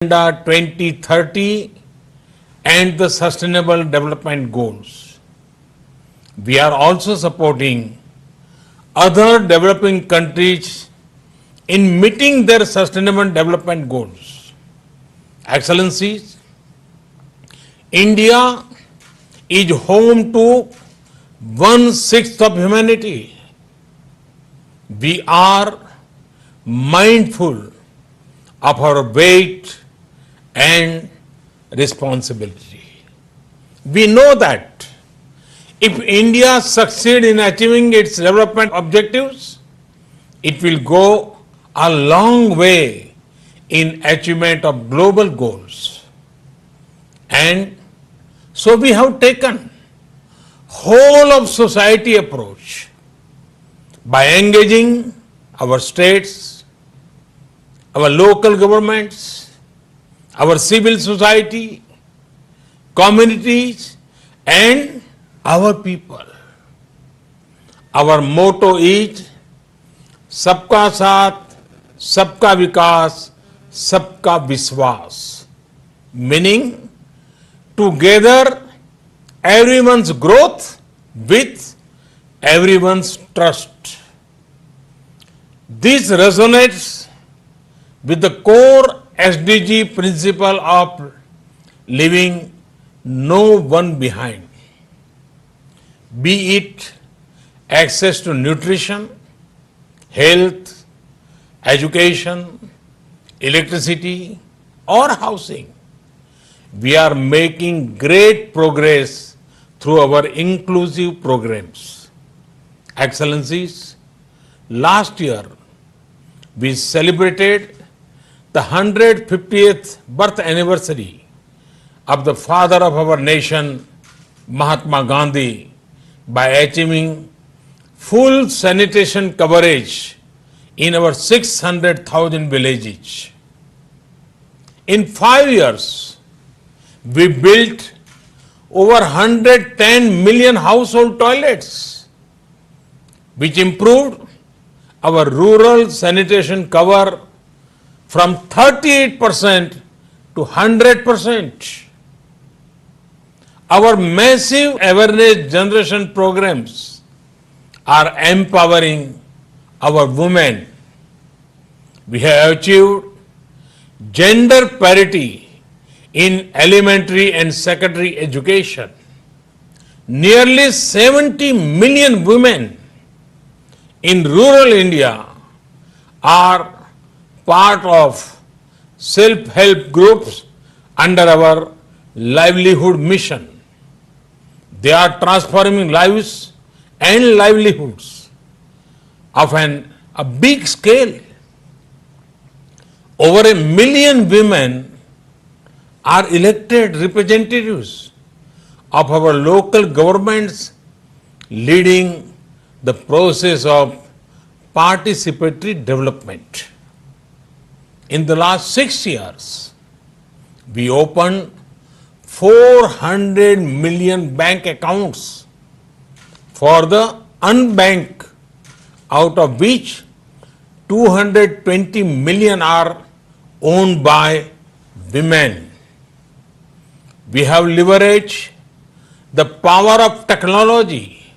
Agenda 2030 and the Sustainable Development Goals. We are also supporting other developing countries in meeting their sustainable development goals. Excellencies, India is home to 1/6 of humanity. We are mindful of our weight and responsibility. We know that if India succeeds in achieving its development objectives, it will go a long way in achievement of global goals. And so we have taken whole of society approach by engaging our states, our local governments, our civil society, communities, and our people. Our motto is Sabka Saath, Sabka Vikas, Sabka Vishwas, meaning together everyone's growth with everyone's trust. This resonates with the core SDG principle of leaving no one behind, be it access to nutrition, health, education, electricity, or housing. We are making great progress through our inclusive programs. Excellencies, last year we celebrated the 150th birth anniversary of the father of our nation, Mahatma Gandhi, by achieving full sanitation coverage in our 600,000 villages. In 5 years, we built over 110 million household toilets, which improved our rural sanitation cover from 38% to 100%. Our massive awareness generation programs are empowering our women. We have achieved gender parity in elementary and secondary education. Nearly 70 million women in rural India are part of self-help groups under our livelihood mission. They are transforming lives and livelihoods of a big scale. Over 1 million women are elected representatives of our local governments, leading the process of participatory development. In the last 6 years, we opened 400 million bank accounts for the unbanked, out of which 220 million are owned by women. We have leveraged the power of technology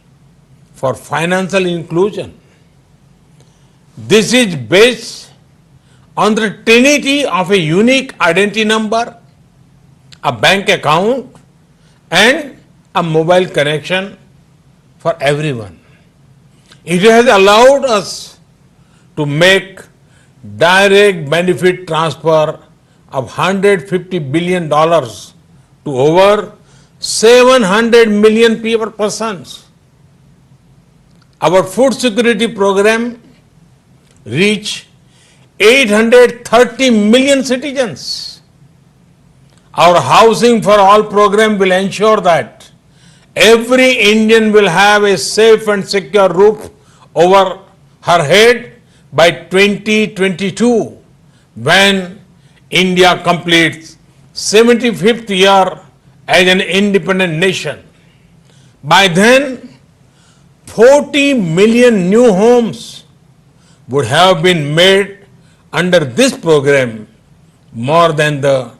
for financial inclusion. This is based on the trinity of a unique identity number, a bank account, and a mobile connection for everyone. It has allowed us to make direct benefit transfer of $150 billion to over 700 million persons. Our food security program reached 830 million citizens. Our Housing for All program will ensure that every Indian will have a safe and secure roof over her head by 2022, when India completes 75th year as an independent nation. By then, 40 million new homes would have been made under this program, more than the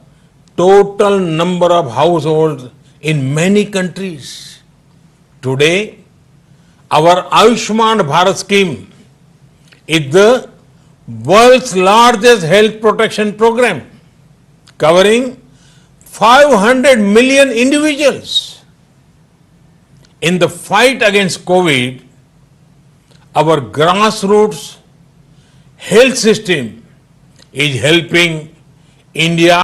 total number of households in many countries. Today, our Ayushman Bharat scheme is the world's largest health protection program, covering 500 million individuals. In the fight against COVID, our grassroots health system is helping India